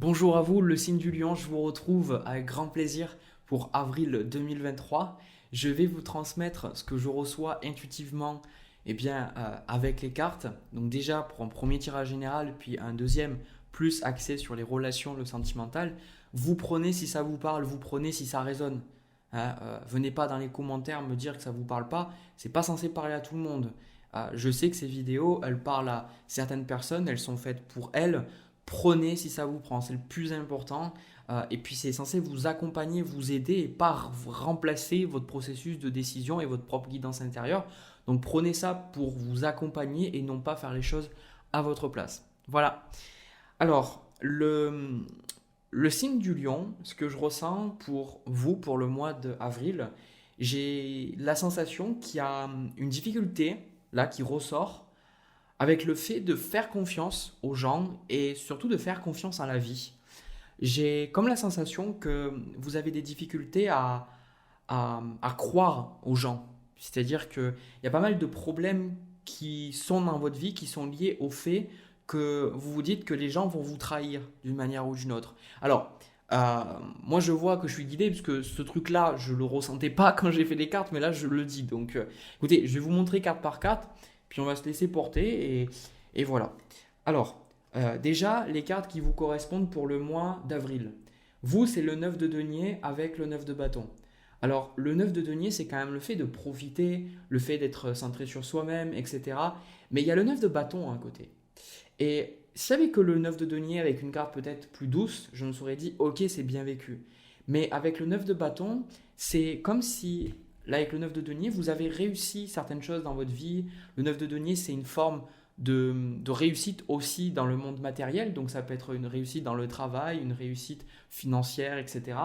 Bonjour à vous, le signe du lion, je vous retrouve avec grand plaisir pour avril 2023. Je vais vous transmettre ce que je reçois intuitivement avec les cartes. Donc déjà pour un premier tirage général, puis un deuxième plus axé sur les relations, le sentimental. Vous prenez si ça vous parle, vous prenez si ça résonne. Venez pas dans les commentaires me dire que ça vous parle pas, c'est pas censé parler à tout le monde. Je sais que ces vidéos, elles parlent à certaines personnes, elles sont faites pour elles. Prenez si ça vous prend, c'est le plus important. Et puis c'est censé vous accompagner, vous aider et pas remplacer votre processus de décision et votre propre guidance intérieure. Donc prenez ça pour vous accompagner et non pas faire les choses à votre place. Voilà. Alors, le signe du lion, ce que je ressens pour vous, pour le mois d'avril, j'ai la sensation qu'il y a une difficulté là qui ressort avec le fait de faire confiance aux gens et surtout de faire confiance à la vie. J'ai comme la sensation que vous avez des difficultés à croire aux gens. C'est-à-dire qu'il y a pas mal de problèmes qui sont dans votre vie, qui sont liés au fait que vous vous dites que les gens vont vous trahir d'une manière ou d'une autre. Alors, moi je vois que je suis guidé, puisque ce truc-là, je ne le ressentais pas quand j'ai fait les cartes, mais là je le dis. Donc, écoutez, je vais vous montrer carte par carte, puis on va se laisser porter, et voilà. Alors, déjà, les cartes qui vous correspondent pour le mois d'avril. Vous, c'est le 9 de denier avec le 9 de bâton. Alors, le 9 de denier, c'est quand même le fait de profiter, le fait d'être centré sur soi-même, etc. Mais il y a le 9 de bâton à côté. Et vous savez que le 9 de denier, avec une carte peut-être plus douce, je me serais dit, ok, c'est bien vécu. Mais avec le 9 de bâton, c'est comme si, là, avec le 9 de denier, vous avez réussi certaines choses dans votre vie. Le 9 de denier, c'est une forme de réussite aussi dans le monde matériel. Donc, ça peut être une réussite dans le travail, une réussite financière, etc.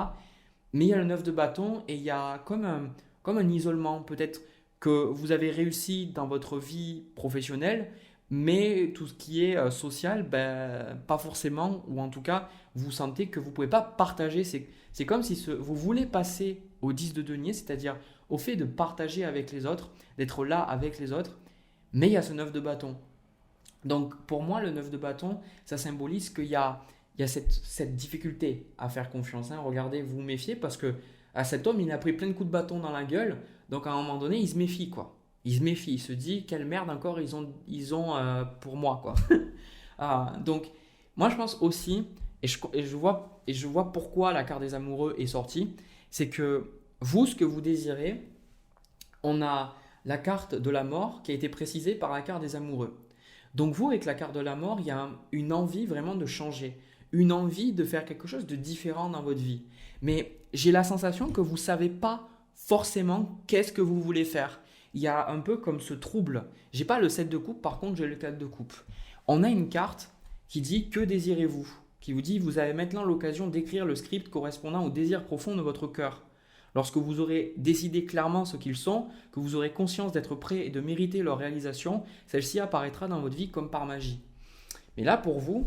Mais il y a le 9 de bâton et il y a comme un isolement. Peut-être que vous avez réussi dans votre vie professionnelle, mais tout ce qui est social, ben, pas forcément, ou en tout cas, vous sentez que vous ne pouvez pas partager. C'est comme si vous voulez passer au 10 de denier, c'est-à-dire au fait de partager avec les autres, d'être là avec les autres, mais il y a ce 9 de bâton. Donc pour moi, le 9 de bâton, ça symbolise qu'il y a cette difficulté à faire confiance. Hein. Regardez, vous vous méfiez parce que à cet homme, il a pris plein de coups de bâton dans la gueule, donc à un moment donné, il se méfie, quoi. Il se méfie, il se dit quelle merde encore ils ont pour moi, quoi. Donc moi je pense aussi, et je vois pourquoi la carte des amoureux est sortie, c'est que vous, ce que vous désirez, on a la carte de la mort qui a été précisée par la carte des amoureux. Donc vous, avec la carte de la mort, il y a une envie vraiment de changer, une envie de faire quelque chose de différent dans votre vie. Mais j'ai la sensation que vous ne savez pas forcément qu'est-ce que vous voulez faire. Il y a un peu comme ce trouble. J'ai pas le 7 de coupe, par contre j'ai le 4 de coupe. On a une carte qui dit que désirez-vous, qui vous dit vous avez maintenant l'occasion d'écrire le script correspondant au désir profond de votre cœur. Lorsque vous aurez décidé clairement ce qu'ils sont, que vous aurez conscience d'être prêt et de mériter leur réalisation, celle-ci apparaîtra dans votre vie comme par magie. Mais là, pour vous,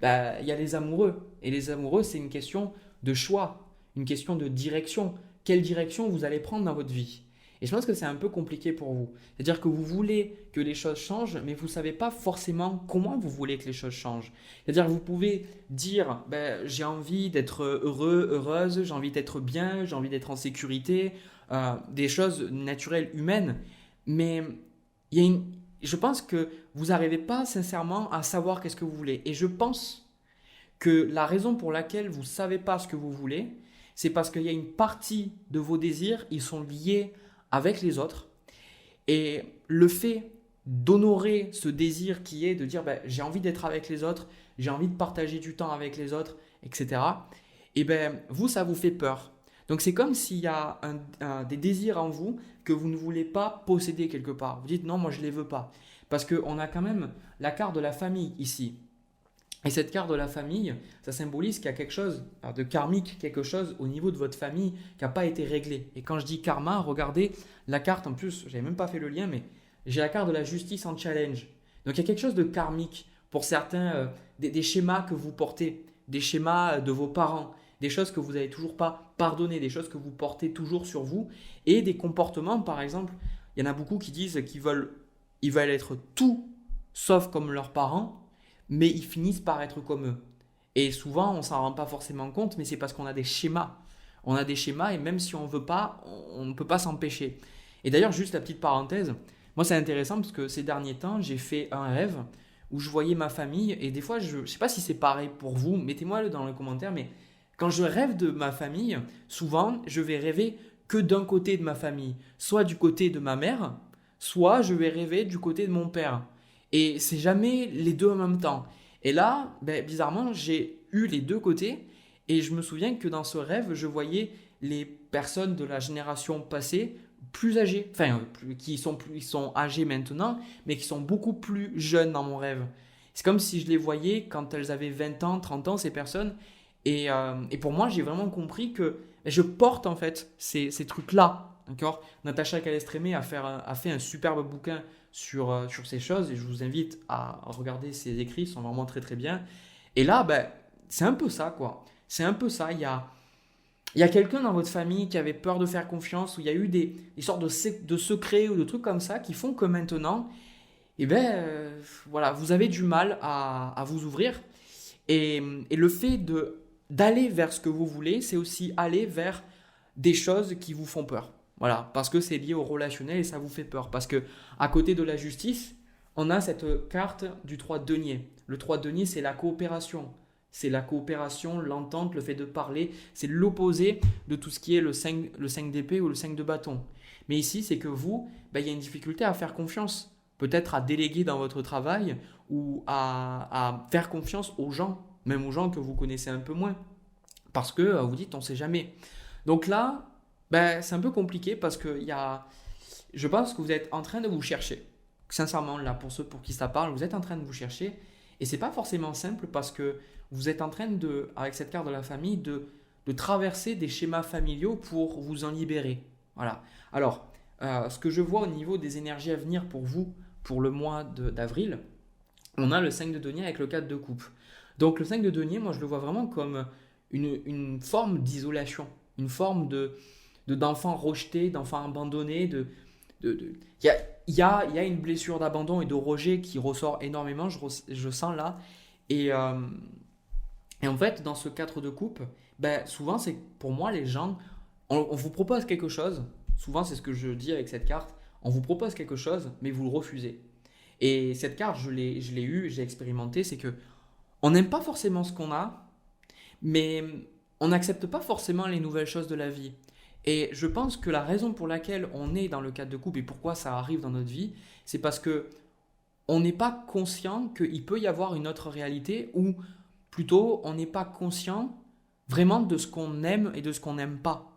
bah, il y a les amoureux. Et les amoureux, c'est une question de choix, une question de direction. Quelle direction vous allez prendre dans votre vie? Et je pense que c'est un peu compliqué pour vous. C'est-à-dire que vous voulez que les choses changent, mais vous ne savez pas forcément comment vous voulez que les choses changent. C'est-à-dire que vous pouvez dire, ben, j'ai envie d'être heureux, heureuse, j'ai envie d'être bien, j'ai envie d'être en sécurité, des choses naturelles, humaines. Mais je pense que vous n'arrivez pas sincèrement à savoir qu'est-ce que vous voulez. Et je pense que la raison pour laquelle vous ne savez pas ce que vous voulez, c'est parce qu'il y a une partie de vos désirs, ils sont liés avec les autres. Et le fait d'honorer ce désir qui est de dire ben, j'ai envie d'être avec les autres, j'ai envie de partager du temps avec les autres, etc. Et ben vous, ça vous fait peur. Donc c'est comme s'il y a des désirs en vous que vous ne voulez pas posséder quelque part. Vous dites non, moi je ne les veux pas. Parce qu'on a quand même la carte de la famille ici. Et cette carte de la famille, ça symbolise qu'il y a quelque chose de karmique, quelque chose au niveau de votre famille qui n'a pas été réglé. Et quand je dis karma, regardez la carte, en plus, je n'avais même pas fait le lien, mais j'ai la carte de la justice en challenge. Donc il y a quelque chose de karmique pour certains, des schémas que vous portez, des schémas de vos parents, des choses que vous n'avez toujours pas pardonnées, des choses que vous portez toujours sur vous, et des comportements, par exemple, il y en a beaucoup qui disent ils veulent être tout sauf comme leurs parents, mais ils finissent par être comme eux. Et souvent, on s'en rend pas forcément compte, mais c'est parce qu'on a des schémas. On a des schémas et même si on veut pas, on ne peut pas s'empêcher. Et d'ailleurs, juste la petite parenthèse, moi c'est intéressant parce que ces derniers temps, j'ai fait un rêve où je voyais ma famille et des fois, je ne sais pas si c'est pareil pour vous, mettez-moi dans les commentaires, mais quand je rêve de ma famille, souvent, je vais rêver que d'un côté de ma famille, soit du côté de ma mère, soit je vais rêver du côté de mon père. Et c'est jamais les deux en même temps. Et là, ben, bizarrement, j'ai eu les deux côtés et je me souviens que dans ce rêve, je voyais les personnes de la génération passée plus âgées, enfin, qui sont âgées maintenant, mais qui sont beaucoup plus jeunes dans mon rêve. C'est comme si je les voyais quand elles avaient 20 ans, 30 ans, ces personnes. Et pour moi, j'ai vraiment compris que je porte en fait ces trucs-là. D'accord. Natacha Calestrémé a fait un superbe bouquin sur ces choses et je vous invite à regarder ses écrits, ils sont vraiment très très bien. Et là, ben, c'est un peu ça quoi. C'est un peu ça. Il y a quelqu'un dans votre famille qui avait peur de faire confiance, où il y a eu des sortes de secrets ou de trucs comme ça qui font que maintenant, eh ben, voilà, vous avez du mal à vous ouvrir. Et le fait d'aller vers ce que vous voulez, c'est aussi aller vers des choses qui vous font peur. Voilà, parce que c'est lié au relationnel et ça vous fait peur. Parce que à côté de la justice, on a cette carte du 3 de denier. Le 3 de denier, c'est la coopération. C'est la coopération, l'entente, le fait de parler. C'est l'opposé de tout ce qui est le 5 d'épée ou le 5 de bâton. Mais ici, c'est que vous, ben, il y a une difficulté à faire confiance. Peut-être à déléguer dans votre travail ou à faire confiance aux gens, même aux gens que vous connaissez un peu moins. Parce que vous dites, on ne sait jamais. Donc là, ben, c'est un peu compliqué parce que je pense que vous êtes en train de vous chercher. Sincèrement, là, pour ceux pour qui ça parle, vous êtes en train de vous chercher. Et c'est pas forcément simple parce que vous êtes en train de, avec cette carte de la famille, de traverser des schémas familiaux pour vous en libérer. Voilà. Alors, ce que je vois au niveau des énergies à venir pour vous, pour le mois d'avril, on a le 5 de denier avec le 4 de coupe. Donc le 5 de denier, moi je le vois vraiment comme une forme d'isolation, une forme d'enfant rejeté, d'enfant abandonné. Il y a une blessure d'abandon et de rejet qui ressort énormément, je sens là. Et, euh, et en fait, dans ce 4 de coupe, ben, souvent c'est pour moi les gens, on vous propose quelque chose, souvent c'est ce que je dis avec cette carte, on vous propose quelque chose, mais vous le refusez. Et cette carte, je l'ai eue, j'ai expérimenté, c'est que on n'aime pas forcément ce qu'on a, mais on n'accepte pas forcément les nouvelles choses de la vie. Et je pense que la raison pour laquelle on est dans le cadre de couple et pourquoi ça arrive dans notre vie, c'est parce que on n'est pas conscient qu'il peut y avoir une autre réalité ou plutôt on n'est pas conscient vraiment de ce qu'on aime et de ce qu'on n'aime pas.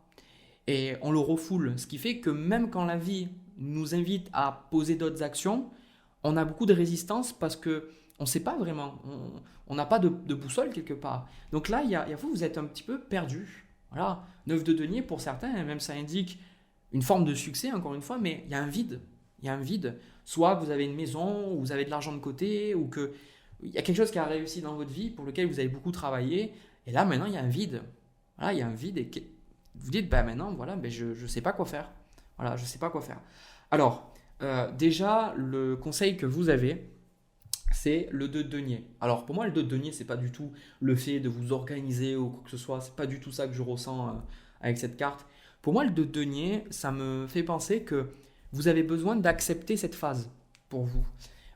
Et on le refoule, ce qui fait que même quand la vie nous invite à poser d'autres actions, on a beaucoup de résistance parce que on ne sait pas vraiment, on n'a pas de boussole quelque part. Donc là, vous êtes un petit peu perdu. Voilà, 9 de denier pour certains, même ça indique une forme de succès, encore une fois, mais il y a un vide. Il y a un vide. Soit vous avez une maison, ou vous avez de l'argent de côté, ou que il y a quelque chose qui a réussi dans votre vie pour lequel vous avez beaucoup travaillé, et là maintenant il y a un vide. Voilà, il y a un vide et vous dites, bah maintenant voilà, ben je ne sais pas quoi faire. Voilà, je ne sais pas quoi faire. Alors, déjà, le conseil que vous avez, c'est le 2 de denier. Alors pour moi, le 2 de denier, c'est pas du tout le fait de vous organiser ou quoi que ce soit. C'est pas du tout ça que je ressens avec cette carte. Pour moi, le 2 de denier, ça me fait penser que vous avez besoin d'accepter cette phase pour vous.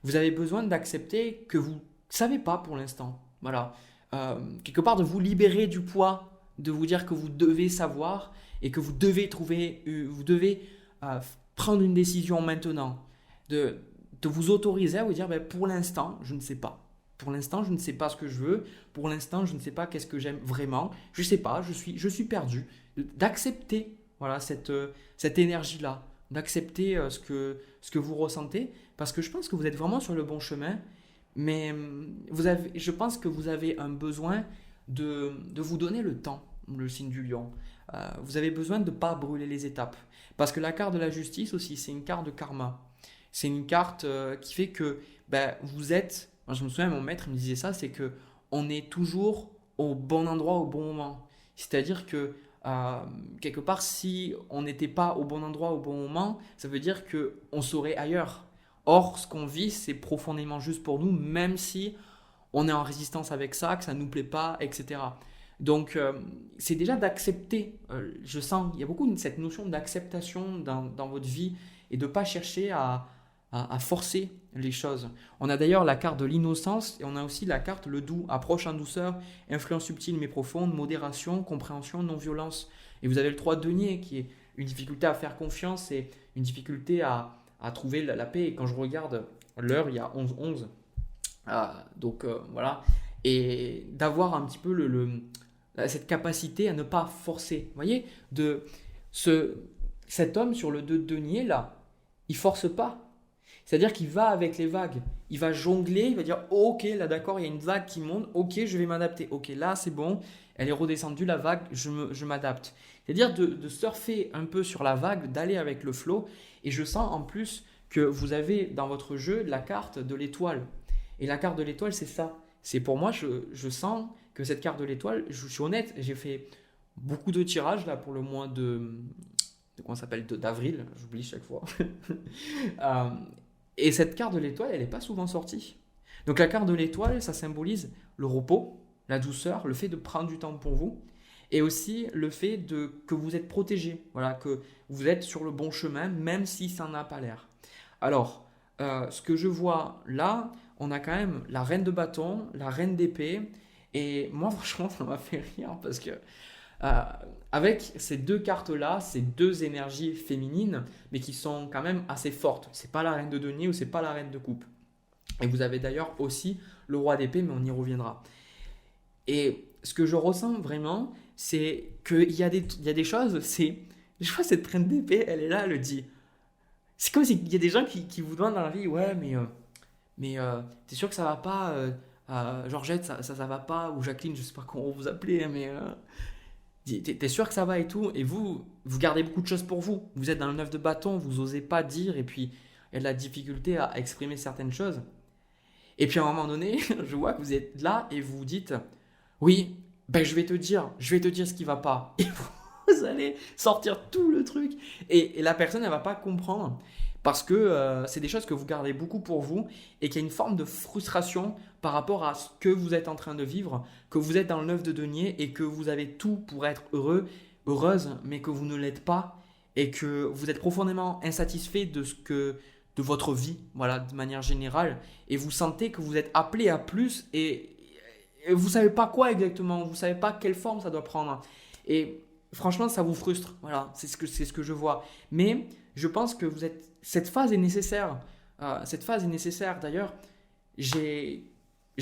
Vous avez besoin d'accepter que vous ne savez pas pour l'instant. Voilà. Quelque part, de vous libérer du poids, de vous dire que vous devez savoir et que vous devez prendre une décision maintenant. De vous autoriser à vous dire, ben, pour l'instant, je ne sais pas. Pour l'instant, je ne sais pas ce que je veux. Pour l'instant, je ne sais pas qu'est-ce que j'aime vraiment. Je ne sais pas, je suis perdu. D'accepter voilà, cette énergie-là, d'accepter ce que vous ressentez, parce que je pense que vous êtes vraiment sur le bon chemin, mais je pense que vous avez un besoin de vous donner le temps, le signe du lion. Vous avez besoin de ne pas brûler les étapes, parce que la carte de la justice aussi, c'est une carte de karma. C'est une carte qui fait que ben, vous êtes, moi, je me souviens, mon maître me disait ça, c'est que on est toujours au bon endroit au bon moment. C'est-à-dire que quelque part, si on n'était pas au bon endroit au bon moment, ça veut dire qu'on serait ailleurs. Or, ce qu'on vit, c'est profondément juste pour nous, même si on est en résistance avec ça, que ça ne nous plaît pas, etc. Donc, c'est déjà d'accepter. Je sens, il y a beaucoup de cette notion d'acceptation dans votre vie et de ne pas chercher à forcer les choses. On a d'ailleurs la carte de l'innocence et on a aussi la carte le doux, approche en douceur, influence subtile mais profonde, modération, compréhension, non-violence. Et vous avez le 3 de denier qui est une difficulté à faire confiance et une difficulté à trouver la paix. Et quand je regarde l'heure, il y a 11-11. Donc voilà. Et d'avoir un petit peu cette capacité à ne pas forcer. Vous voyez, cet homme sur le 2 de denier là, il force pas. C'est-à-dire qu'il va avec les vagues. Il va jongler, il va dire oh, ok, là d'accord, il y a une vague qui monte, ok, je vais m'adapter. Ok, là c'est bon, elle est redescendue la vague, je m'adapte. C'est-à-dire de surfer un peu sur la vague, d'aller avec le flow. Et je sens en plus que vous avez dans votre jeu la carte de l'étoile. Et la carte de l'étoile, c'est ça. C'est pour moi, je sens que cette carte de l'étoile, je suis honnête, j'ai fait beaucoup de tirages là pour le mois comment ça s'appelle, d'avril, j'oublie chaque fois. Euh, et cette carte de l'étoile, elle n'est pas souvent sortie. Donc la carte de l'étoile, ça symbolise le repos, la douceur, le fait de prendre du temps pour vous, et aussi le fait que vous êtes protégé, voilà, que vous êtes sur le bon chemin, même si ça n'a pas l'air. Alors, ce que je vois là, on a quand même la reine de bâton, la reine d'épée, et moi franchement ça m'a fait rire parce que euh, avec ces deux cartes-là, ces deux énergies féminines, mais qui sont quand même assez fortes. C'est pas la reine de denier ou c'est pas la reine de coupe. Et vous avez d'ailleurs aussi le roi d'épée, mais on y reviendra. Et ce que je ressens vraiment, c'est qu'il y a des choses, je vois cette reine d'épée, elle est là, elle le dit. C'est comme s'il y a des gens qui vous demandent dans la vie, ouais, mais t'es sûr que ça va pas, Georgette, ça va pas, ou Jacqueline, je sais pas comment vous appelez, mais t'es sûr que ça va et tout, et vous gardez beaucoup de choses pour vous. Vous êtes dans le 9 de bâton, vous osez pas dire, et puis il y a de la difficulté à exprimer certaines choses. Et puis à un moment donné, je vois que vous êtes là et vous vous dites, oui, ben je vais te dire ce qui va pas. Et vous allez sortir tout le truc. Et la personne, elle va pas comprendre parce que c'est des choses que vous gardez beaucoup pour vous et qu'il y a une forme de frustration par rapport à ce que vous êtes en train de vivre, que vous êtes dans le 9 de denier et que vous avez tout pour être heureux, heureuse, mais que vous ne l'êtes pas et que vous êtes profondément insatisfait de votre vie, voilà, de manière générale, et vous sentez que vous êtes appelé à plus et vous savez pas quoi exactement, vous savez pas quelle forme ça doit prendre. Et franchement, ça vous frustre, voilà, c'est ce que je vois. Mais je pense que cette phase est nécessaire. Cette phase est nécessaire. D'ailleurs, j'ai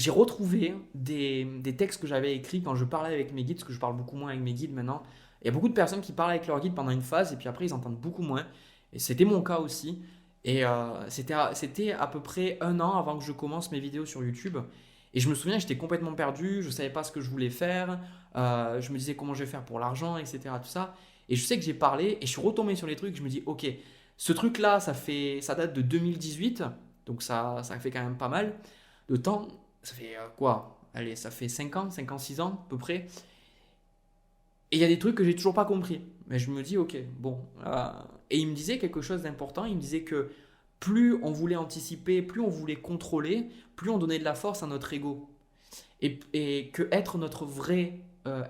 retrouvé des textes que j'avais écrits quand je parlais avec mes guides, parce que je parle beaucoup moins avec mes guides maintenant. Il y a beaucoup de personnes qui parlent avec leurs guides pendant une phase et puis après ils entendent beaucoup moins. Et c'était mon cas aussi. Et c'était à peu près 1 an avant que je commence mes vidéos sur YouTube. Et je me souviens, j'étais complètement perdu, je ne savais pas ce que je voulais faire, je me disais comment je vais faire pour l'argent, etc. Tout ça. Et je sais que j'ai parlé et je suis retombé sur les trucs. Je me dis, ok, ce truc-là, ça date de 2018, donc ça fait quand même pas mal de temps. Ça fait quoi? Allez, ça fait 5 ans, 6 ans à peu près. Et il y a des trucs que j'ai toujours pas compris. Mais je me dis, ok, bon. Et il me disait quelque chose d'important. Il me disait que plus on voulait anticiper, plus on voulait contrôler, plus on donnait de la force à notre ego. Et que être notre vrai,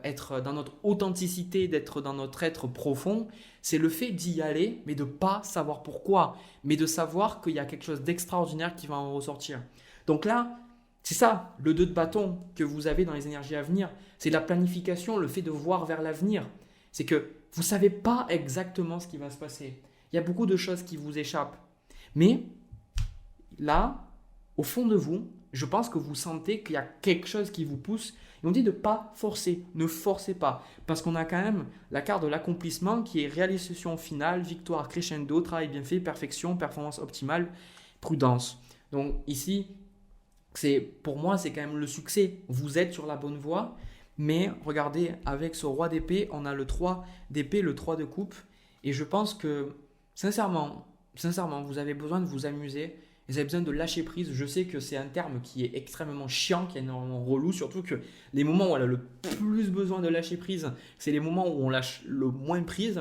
être dans notre authenticité, d'être dans notre être profond, c'est le fait d'y aller, mais de pas savoir pourquoi, mais de savoir qu'il y a quelque chose d'extraordinaire qui va en ressortir. Donc là, c'est ça, le 2 de bâton que vous avez dans les énergies à venir. C'est la planification, le fait de voir vers l'avenir. C'est que vous ne savez pas exactement ce qui va se passer. Il y a beaucoup de choses qui vous échappent. Mais là, au fond de vous, je pense que vous sentez qu'il y a quelque chose qui vous pousse. Et on dit de ne pas forcer, ne forcez pas. Parce qu'on a quand même la carte de l'accomplissement qui est réalisation finale, victoire, crescendo, travail bien fait, perfection, performance optimale, prudence. Donc ici, pour moi, c'est quand même le succès. Vous êtes sur la bonne voie. Mais regardez, avec ce roi d'épée, on a le 3 d'épée, le 3 de coupe. Et je pense que, sincèrement, vous avez besoin de vous amuser. Vous avez besoin de lâcher prise. Je sais que c'est un terme qui est extrêmement chiant, qui est énormément relou. Surtout que les moments où on a le plus besoin de lâcher prise, c'est les moments où on lâche le moins prise.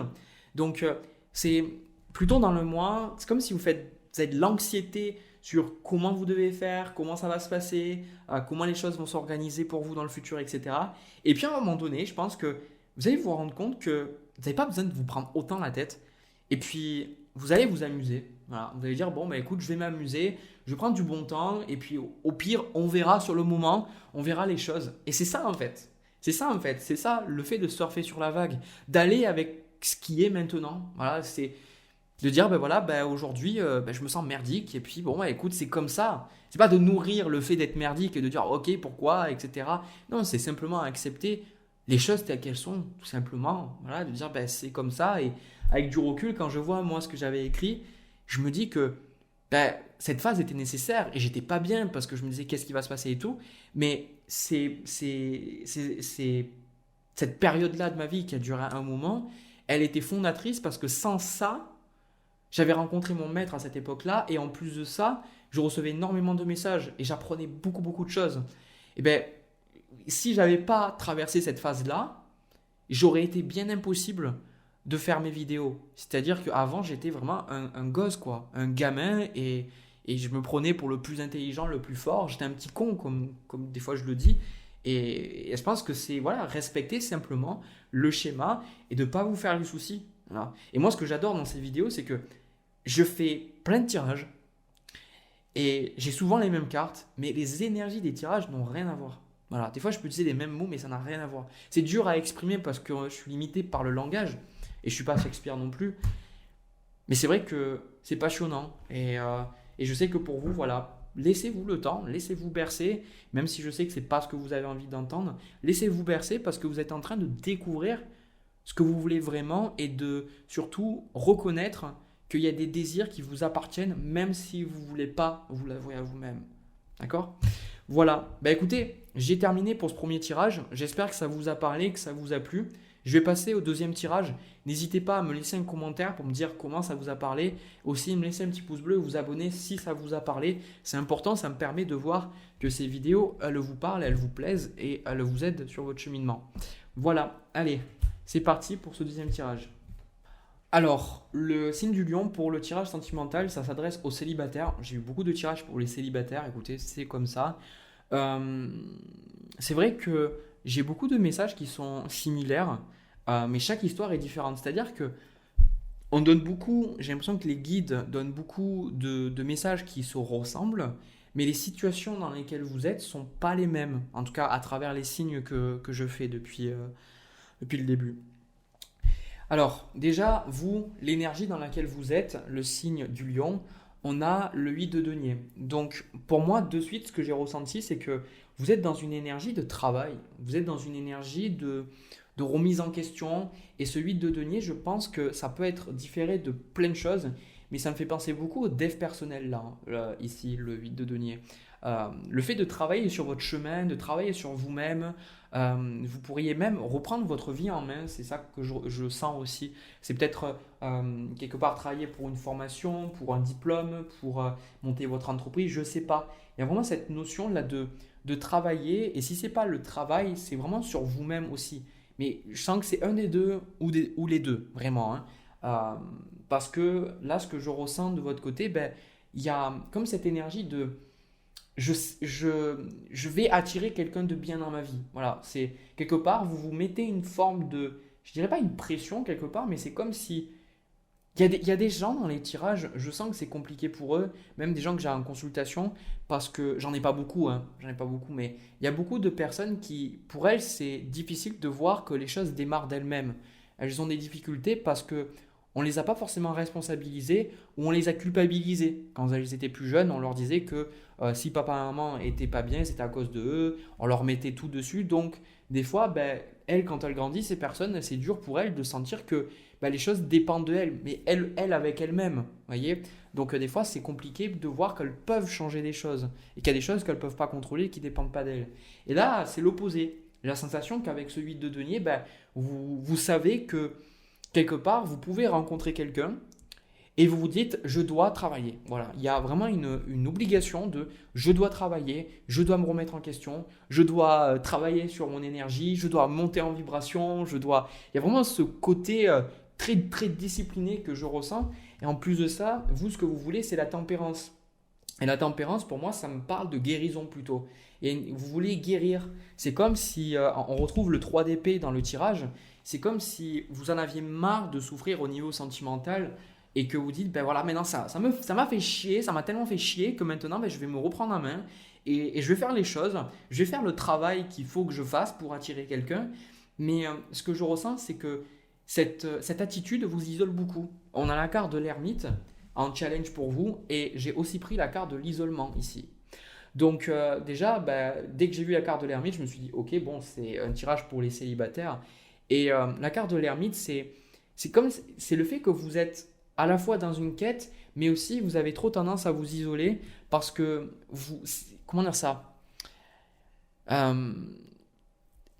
Donc, c'est plutôt dans le mois. C'est comme si vous avez de l'anxiété sur comment vous devez faire, comment ça va se passer, comment les choses vont s'organiser pour vous dans le futur, etc. Et puis à un moment donné, je pense que vous allez vous rendre compte que vous n'avez pas besoin de vous prendre autant la tête. Et puis, vous allez vous amuser. Voilà. Vous allez dire, bon, bah, écoute, je vais m'amuser, je vais prendre du bon temps, et puis au pire, on verra sur le moment, on verra les choses. Et c'est ça en fait. C'est ça en fait. C'est ça le fait de surfer sur la vague, d'aller avec ce qui est maintenant. Voilà, c'est de dire, ben voilà, ben aujourd'hui, ben je me sens merdique, et puis bon, ben écoute, c'est comme ça. C'est pas de nourrir le fait d'être merdique et de dire, ok, pourquoi, etc. Non, c'est simplement accepter les choses telles qu'elles sont, tout simplement. Voilà, de dire, ben c'est comme ça, et avec du recul, quand je vois moi ce que j'avais écrit, je me dis que ben, cette phase était nécessaire, et j'étais pas bien parce que je me disais, qu'est-ce qui va se passer et tout, mais cette période-là de ma vie qui a duré un moment, elle était fondatrice parce que sans ça, j'avais rencontré mon maître à cette époque-là, et en plus de ça, je recevais énormément de messages et j'apprenais beaucoup, beaucoup de choses. Et ben, si j'avais pas traversé cette phase-là, j'aurais été bien impossible de faire mes vidéos. C'est-à-dire qu'avant, j'étais vraiment un gosse, quoi, un gamin, et je me prenais pour le plus intelligent, le plus fort. J'étais un petit con, comme des fois je le dis. Et je pense que c'est voilà, respecter simplement le schéma et de ne pas vous faire du souci. Voilà. Et moi, ce que j'adore dans ces vidéos, c'est que je fais plein de tirages et j'ai souvent les mêmes cartes, mais les énergies des tirages n'ont rien à voir. Voilà. Des fois, je peux utiliser les mêmes mots, mais ça n'a rien à voir. C'est dur à exprimer parce que je suis limité par le langage et je ne suis pas Shakespeare non plus. Mais c'est vrai que c'est passionnant et je sais que pour vous, voilà, laissez-vous le temps, laissez-vous bercer, même si je sais que ce n'est pas ce que vous avez envie d'entendre, laissez-vous bercer parce que vous êtes en train de découvrir ce que vous voulez vraiment et de surtout reconnaître qu'il y a des désirs qui vous appartiennent même si vous ne voulez pas vous l'avouer à vous-même. D'accord ? Voilà, bah écoutez, j'ai terminé pour ce premier tirage. J'espère que ça vous a parlé, que ça vous a plu. Je vais passer au deuxième tirage. N'hésitez pas à me laisser un commentaire pour me dire comment ça vous a parlé. Aussi, me laisser un petit pouce bleu, vous abonner si ça vous a parlé. C'est important, ça me permet de voir que ces vidéos, elles vous parlent, elles vous plaisent et elles vous aident sur votre cheminement. Voilà, allez, c'est parti pour ce deuxième tirage. Alors, le signe du lion pour le tirage sentimental, ça s'adresse aux célibataires. J'ai eu beaucoup de tirages pour les célibataires, écoutez, c'est comme ça. Euh, c'est vrai que j'ai beaucoup de messages qui sont similaires, mais chaque histoire est différente. C'est-à-dire que on donne beaucoup, j'ai l'impression que les guides donnent beaucoup de messages qui se ressemblent, mais les situations dans lesquelles vous êtes ne sont pas les mêmes, en tout cas à travers les signes que je fais depuis le début. Alors, déjà, vous, l'énergie dans laquelle vous êtes, le signe du lion, on a le 8 de denier. Donc, pour moi, de suite, ce que j'ai ressenti, c'est que vous êtes dans une énergie de travail, vous êtes dans une énergie de remise en question. Et ce 8 de denier, je pense que ça peut être différé de plein de choses, mais ça me fait penser beaucoup au dev personnel, là, ici, le 8 de denier. Le fait de travailler sur votre chemin, de travailler sur vous-même, vous pourriez même reprendre votre vie en main, c'est ça que je sens aussi. C'est peut-être quelque part travailler pour une formation, pour un diplôme, pour monter votre entreprise, je ne sais pas. Il y a vraiment cette notion là de travailler, et si ce n'est pas le travail, c'est vraiment sur vous-même aussi. Mais je sens que c'est un des deux ou les deux, vraiment. Hein. Parce que là, ce que je ressens de votre côté, ben, il y a comme cette énergie de je vais attirer quelqu'un de bien dans ma vie. Voilà, c'est quelque part, vous vous mettez une forme de, je dirais pas une pression quelque part, mais c'est comme si, il y a des gens dans les tirages, je sens que c'est compliqué pour eux, même des gens que j'ai en consultation, parce que j'en ai pas beaucoup, hein, j'en ai pas beaucoup, mais il y a beaucoup de personnes qui, pour elles, c'est difficile de voir que les choses démarrent d'elles-mêmes. Elles ont des difficultés parce que on ne les a pas forcément responsabilisées ou on les a culpabilisées. Quand elles étaient plus jeunes, on leur disait que si papa et maman n'étaient pas bien, c'était à cause de eux. On leur mettait tout dessus. Donc, des fois, ben, elles, quand elles grandissent, ces personnes, c'est dur pour elles de sentir que ben, les choses dépendent d'elles, mais elles avec elles-mêmes. Voyez. Donc, des fois, c'est compliqué de voir qu'elles peuvent changer des choses et qu'il y a des choses qu'elles ne peuvent pas contrôler et qui ne dépendent pas d'elles. Et là, c'est l'opposé. J'ai la sensation qu'avec ce 8 de denier, ben, vous savez que quelque part, vous pouvez rencontrer quelqu'un et vous vous dites, je dois travailler. Voilà, il y a vraiment une obligation de, je dois travailler, je dois me remettre en question, je dois travailler sur mon énergie, je dois monter en vibration, il y a vraiment ce côté très, très discipliné que je ressens. Et en plus de ça, vous, ce que vous voulez, c'est la tempérance. Et la tempérance, pour moi, ça me parle de guérison plutôt. Et vous voulez guérir. C'est comme si, on retrouve le 3 d'épée dans le tirage, c'est comme si vous en aviez marre de souffrir au niveau sentimental et que vous dites, ben voilà, maintenant ça m'a fait chier, ça m'a tellement fait chier que maintenant ben, je vais me reprendre en main et je vais faire les choses, je vais faire le travail qu'il faut que je fasse pour attirer quelqu'un. Mais ce que je ressens, c'est que cette attitude vous isole beaucoup. On a la carte de l'ermite en challenge pour vous et j'ai aussi pris la carte de l'isolement ici. Donc déjà, bah, dès que j'ai vu la carte de l'ermite, je me suis dit, ok, bon, c'est un tirage pour les célibataires. Et la carte de l'ermite, c'est le fait que vous êtes à la fois dans une quête, mais aussi vous avez trop tendance à vous isoler parce que comment dire ça? Euh,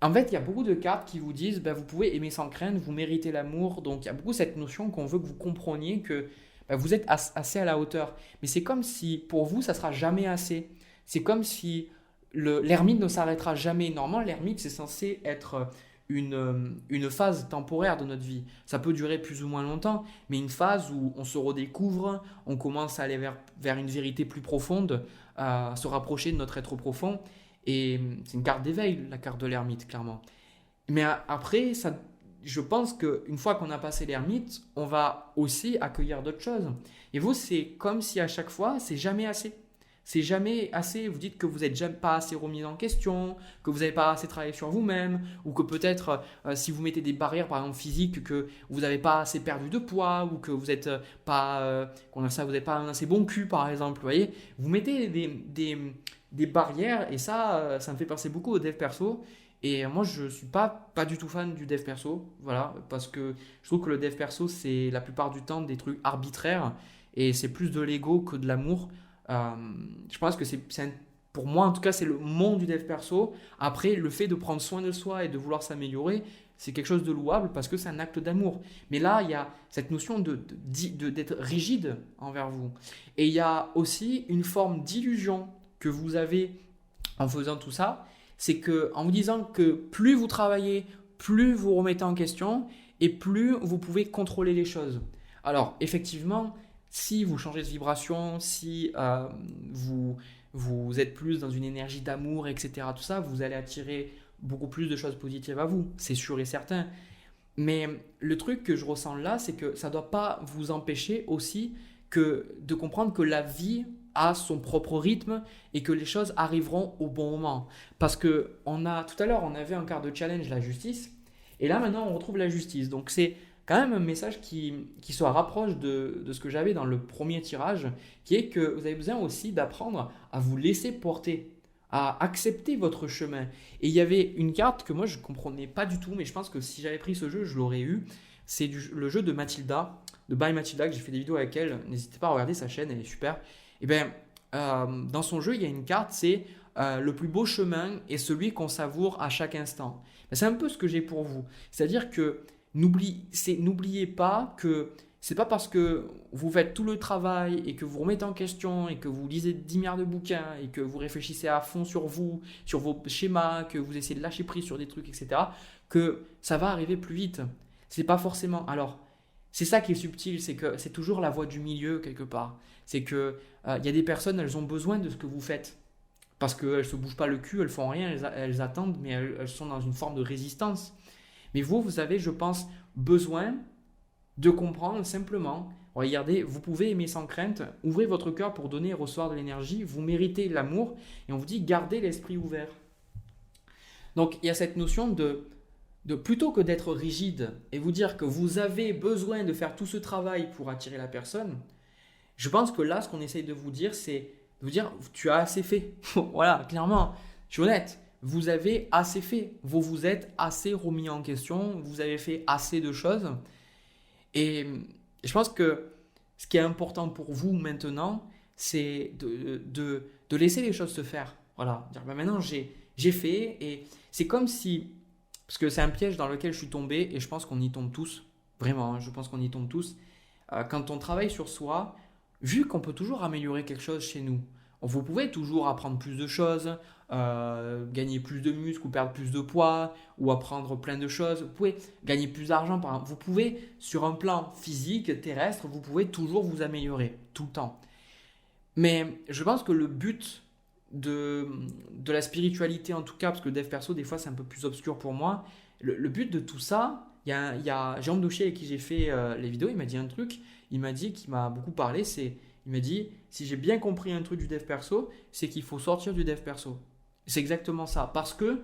En fait, il y a beaucoup de cartes qui vous disent, bah, vous pouvez aimer sans crainte, vous méritez l'amour. Donc, il y a beaucoup cette notion qu'on veut que vous compreniez que bah, vous êtes assez à la hauteur. Mais c'est comme si, pour vous, ça sera jamais assez. C'est comme si l'ermite ne s'arrêtera jamais. Normalement, l'ermite, c'est censé être une phase temporaire de notre vie. Ça peut durer plus ou moins longtemps, mais une phase où on se redécouvre, on commence à aller vers une vérité plus profonde, à se rapprocher de notre être profond. Et c'est une carte d'éveil, la carte de l'ermite, clairement. Mais après, je pense qu'une fois qu'on a passé l'ermite, on va aussi accueillir d'autres choses. Et vous, c'est comme si à chaque fois, c'est jamais assez. C'est jamais assez. Vous dites que vous n'êtes jamais pas assez remis en question, que vous n'avez pas assez travaillé sur vous-même, ou que peut-être si vous mettez des barrières, par exemple physiques, que vous n'avez pas assez perdu de poids, ou que vous n'êtes pas, vous n'avez pas un assez bon cul, par exemple. Vous voyez, vous mettez des barrières et ça me fait penser beaucoup au dev perso. Et moi, je suis pas du tout fan du dev perso, voilà, parce que je trouve que le dev perso, c'est la plupart du temps des trucs arbitraires et c'est plus de l'ego que de l'amour. Euh, je pense que pour moi, en tout cas, c'est le monde du dev perso. Après, le fait de prendre soin de soi et de vouloir s'améliorer, c'est quelque chose de louable parce que c'est un acte d'amour. Mais là, il y a cette notion d'être rigide envers vous. Et il y a aussi une forme d'illusion que vous avez en faisant tout ça, c'est que en vous disant que plus vous travaillez, plus vous remettez en question et plus vous pouvez contrôler les choses. Alors effectivement, si vous changez de vibration, si vous êtes plus dans une énergie d'amour, etc., tout ça, vous allez attirer beaucoup plus de choses positives à vous, c'est sûr et certain. Mais le truc que je ressens là, c'est que ça ne doit pas vous empêcher aussi de comprendre que la vie a son propre rythme et que les choses arriveront au bon moment. Parce que tout à l'heure, on avait un quart de challenge, la justice, et là maintenant, on retrouve la justice. Donc c'est quand même un message qui se rapproche de ce que j'avais dans le premier tirage, qui est que vous avez besoin aussi d'apprendre à vous laisser porter, à accepter votre chemin. Et il y avait une carte que moi je ne comprenais pas du tout, mais je pense que si j'avais pris ce jeu, je l'aurais eu. C'est le jeu de Mathilda, de By Mathilda, que j'ai fait des vidéos avec elle. N'hésitez pas à regarder sa chaîne, elle est super. Et bien, dans son jeu, il y a une carte, c'est le plus beau chemin est celui qu'on savoure à chaque instant. Ben, c'est un peu ce que j'ai pour vous. C'est-à-dire que n'oubliez pas que c'est pas parce que vous faites tout le travail et que vous remettez en question et que vous lisez 10 milliards de bouquins et que vous réfléchissez à fond sur vous, sur vos schémas, que vous essayez de lâcher prise sur des trucs, etc., que ça va arriver plus vite. C'est pas forcément. Alors, c'est ça qui est subtil, c'est que c'est toujours la voie du milieu quelque part. C'est que il y a des personnes, elles ont besoin de ce que vous faites parce qu'elles se bougent pas le cul, elles font rien, elles attendent, mais elles sont dans une forme de résistance. Mais vous avez, je pense, besoin de comprendre simplement. Regardez, vous pouvez aimer sans crainte, ouvrez votre cœur pour donner et recevoir de l'énergie, vous méritez l'amour, et on vous dit gardez l'esprit ouvert. Donc il y a cette notion de plutôt que d'être rigide et vous dire que vous avez besoin de faire tout ce travail pour attirer la personne, je pense que là, ce qu'on essaye de vous dire, c'est de vous dire tu as assez fait. Voilà, clairement, je suis honnête. Vous avez assez fait. Vous vous êtes assez remis en question. Vous avez fait assez de choses. Et je pense que ce qui est important pour vous maintenant, c'est de laisser les choses se faire. Voilà. Dire, ben maintenant, j'ai fait. Et c'est comme si. Parce que c'est un piège dans lequel je suis tombé. Et je pense qu'on y tombe tous. Vraiment, hein, je pense qu'on y tombe tous. Quand on travaille sur soi, vu qu'on peut toujours améliorer quelque chose chez nous, vous pouvez toujours apprendre plus de choses, gagner plus de muscles ou perdre plus de poids ou apprendre plein de choses. Vous pouvez gagner plus d'argent par exemple. Vous pouvez, sur un plan physique, terrestre, vous pouvez toujours vous améliorer tout le temps. Mais je pense que le but de la spiritualité, en tout cas, parce que le dev perso, des fois, c'est un peu plus obscur pour moi, le but de tout ça, il y a Jérôme Douchier avec qui j'ai fait les vidéos, il m'a dit un truc, il m'a dit, qui m'a beaucoup parlé, il m'a dit, si j'ai bien compris un truc du dev perso, c'est qu'il faut sortir du dev perso. C'est exactement ça, parce que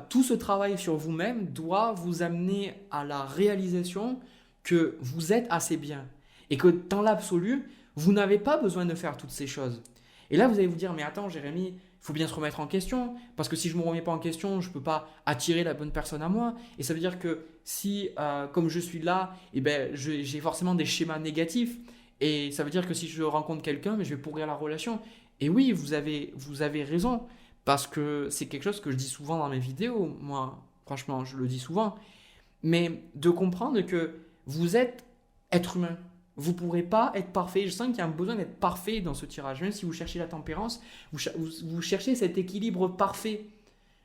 tout ce travail sur vous-même doit vous amener à la réalisation que vous êtes assez bien et que dans l'absolu, vous n'avez pas besoin de faire toutes ces choses. Et là, vous allez vous dire, mais attends, Jérémy, il faut bien se remettre en question, parce que si je ne me remets pas en question, je ne peux pas attirer la bonne personne à moi. Et ça veut dire que si, comme je suis là, eh ben, j'ai forcément des schémas négatifs. Et ça veut dire que si je rencontre quelqu'un, mais je vais pourrir la relation. Et oui, vous avez raison, parce que c'est quelque chose que je dis souvent dans mes vidéos. Moi, franchement, je le dis souvent. Mais de comprendre que vous êtes être humain. Vous ne pourrez pas être parfait. Je sens qu'il y a un besoin d'être parfait dans ce tirage. Même si vous cherchez la tempérance, vous cherchez cet équilibre parfait.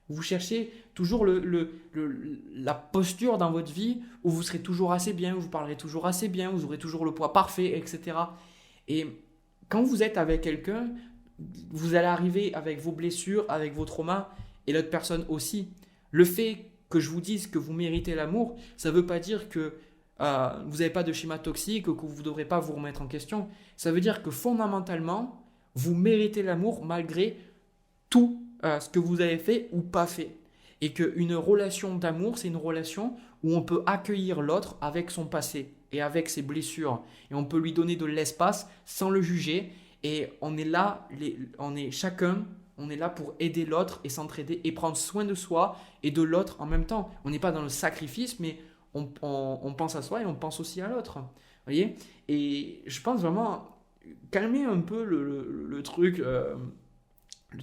Vous cherchez toujours la posture dans votre vie où vous serez toujours assez bien, où vous parlerez toujours assez bien, où vous aurez toujours le poids parfait, etc. Et quand vous êtes avec quelqu'un, vous allez arriver avec vos blessures, avec vos traumas, et l'autre personne aussi. Le fait que je vous dise que vous méritez l'amour, ça ne veut pas dire que vous n'avez pas de schéma toxique ou que vous ne devrez pas vous remettre en question. Ça veut dire que fondamentalement, vous méritez l'amour malgré tout ce que vous avez fait ou pas fait. Et qu'une relation d'amour, c'est une relation où on peut accueillir l'autre avec son passé et avec ses blessures. Et on peut lui donner de l'espace sans le juger. Et on est là, on est là pour aider l'autre et s'entraider et prendre soin de soi et de l'autre en même temps. On n'est pas dans le sacrifice, mais on pense à soi et on pense aussi à l'autre. Vous voyez? Et je pense vraiment calmer un peu le truc,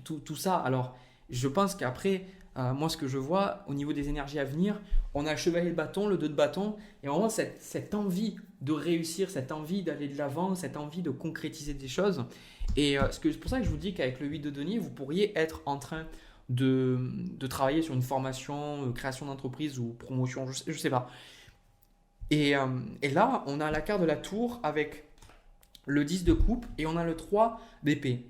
tout ça. Alors, je pense qu'après, moi, ce que je vois au niveau des énergies à venir, on a le chevalier de bâton, le 2 de bâton, et vraiment cette envie de réussir, cette envie d'aller de l'avant, cette envie de concrétiser des choses. Et c'est pour ça que je vous dis qu'avec le 8 de denier, vous pourriez être en train de travailler sur une formation, création d'entreprise ou promotion, je sais pas. Et là, on a la carte de la tour avec le 10 de coupe et on a le 3 d'épée.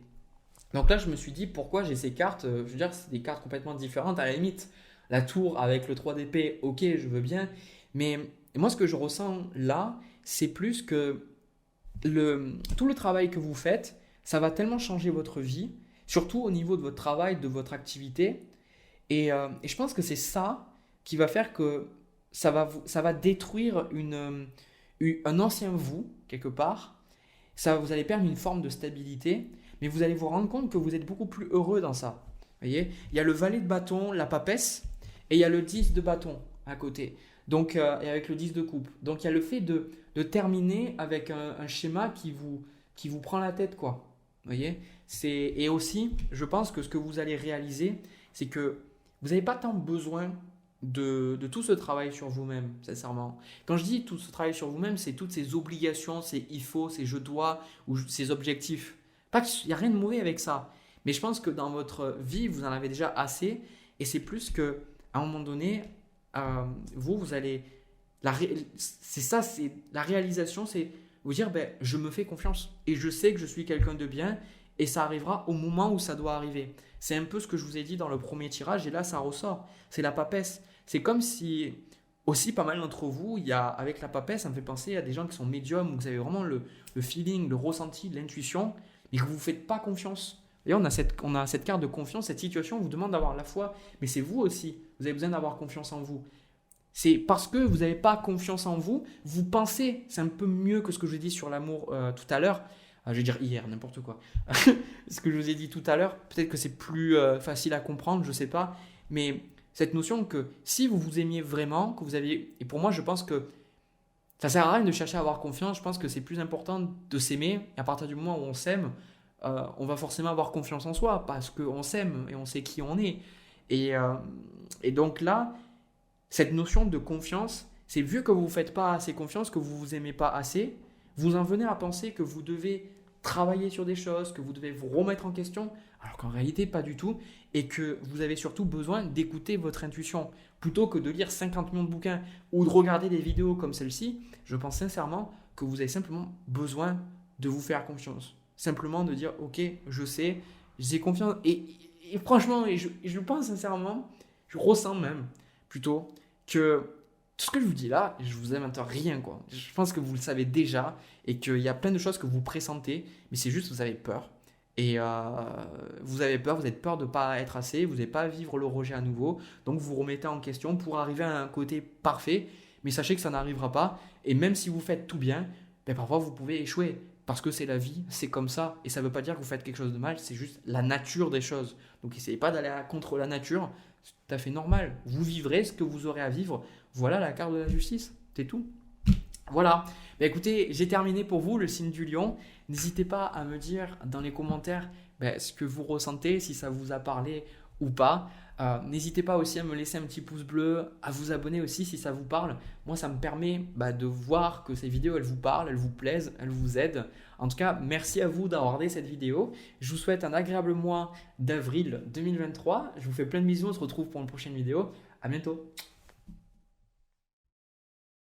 Donc là, je me suis dit, pourquoi j'ai ces cartes? Je veux dire, c'est des cartes complètement différentes. À la limite, la tour avec le 3 d'épée, ok, je veux bien. Mais moi, ce que je ressens là, c'est plus que tout le travail que vous faites, ça va tellement changer votre vie, surtout au niveau de votre travail, de votre activité. Et je pense que c'est ça qui va faire que ça va détruire un ancien vous, quelque part. Ça va vous allez perdre une forme de stabilité, mais vous allez vous rendre compte que vous êtes beaucoup plus heureux dans ça. Vous voyez? Il y a le valet de bâton, la papesse, et il y a le 10 de bâton à côté. Donc, et avec le 10 de coupe. Donc, il y a le fait de terminer avec un schéma qui vous prend la tête, quoi. Vous voyez? Et aussi, je pense que ce que vous allez réaliser, c'est que vous n'avez pas tant besoin de tout ce travail sur vous-même, sincèrement. Quand je dis tout ce travail sur vous-même, c'est toutes ces obligations, ces il faut, ces je dois, ou ces objectifs. Pas qu'il n'y a rien de mauvais avec ça. Mais je pense que dans votre vie, vous en avez déjà assez. Et c'est plus que à un moment donné, vous allez. C'est ça, c'est la réalisation, c'est vous dire ben, je me fais confiance. Et je sais que je suis quelqu'un de bien. Et ça arrivera au moment où ça doit arriver. C'est un peu ce que je vous ai dit dans le premier tirage. Et là, ça ressort. C'est la papesse. C'est comme si, aussi pas mal d'entre vous, avec la papesse, ça me fait penser à des gens qui sont médiums, où vous avez vraiment le feeling, le ressenti, l'intuition, mais que vous ne vous faites pas confiance. Et on a cette carte de confiance, cette situation vous demande d'avoir la foi, mais c'est vous aussi, vous avez besoin d'avoir confiance en vous. C'est parce que vous n'avez pas confiance en vous, vous pensez, c'est un peu mieux que ce que je vous ai dit sur l'amour tout à l'heure, je vais dire hier, n'importe quoi. Ce que je vous ai dit tout à l'heure, peut-être que c'est plus facile à comprendre, je ne sais pas, mais cette notion que si vous vous aimiez vraiment, que vous aviez, et pour moi je pense que ça sert à rien de chercher à avoir confiance, je pense que c'est plus important de s'aimer, et à partir du moment où on s'aime, on va forcément avoir confiance en soi, parce qu'on s'aime et on sait qui on est. Et donc là, cette notion de confiance, c'est vu que vous ne vous faites pas assez confiance, que vous ne vous aimez pas assez, vous en venez à penser que vous devez travailler sur des choses, que vous devez vous remettre en question, alors qu'en réalité, pas du tout, et que vous avez surtout besoin d'écouter votre intuition. Plutôt que de lire 50 millions de bouquins ou de regarder des vidéos comme celle-ci, je pense sincèrement que vous avez simplement besoin de vous faire confiance. simplement de dire, ok, je sais, j'ai confiance. Et franchement, et je pense sincèrement, je ressens même plutôt que tout ce que je vous dis là, je vous invente rien quoi. Je pense que vous le savez déjà et qu'il y a plein de choses que vous pressentez, mais c'est juste que vous avez peur. Et vous avez peur, vous avez peur de ne pas être assez, vous n'avez pas à vivre le rejet à nouveau, donc vous vous remettez en question pour arriver à un côté parfait, mais sachez que ça n'arrivera pas, et même si vous faites tout bien, ben parfois vous pouvez échouer, parce que c'est la vie, c'est comme ça, et ça ne veut pas dire que vous faites quelque chose de mal, c'est juste la nature des choses. Donc n'essayez pas d'aller contre la nature, c'est tout à fait normal, vous vivrez ce que vous aurez à vivre, voilà la carte de la justice, c'est tout. Voilà, bah écoutez, j'ai terminé pour vous le signe du lion. N'hésitez pas à me dire dans les commentaires ce que vous ressentez, si ça vous a parlé ou pas. N'hésitez pas aussi à me laisser un petit pouce bleu, à vous abonner aussi si ça vous parle. Moi, ça me permet de voir que ces vidéos, elles vous parlent, elles vous plaisent, elles vous aident. En tout cas, merci à vous d'avoir regardé cette vidéo. Je vous souhaite un agréable mois d'avril 2023. Je vous fais plein de bisous, on se retrouve pour une prochaine vidéo. À bientôt.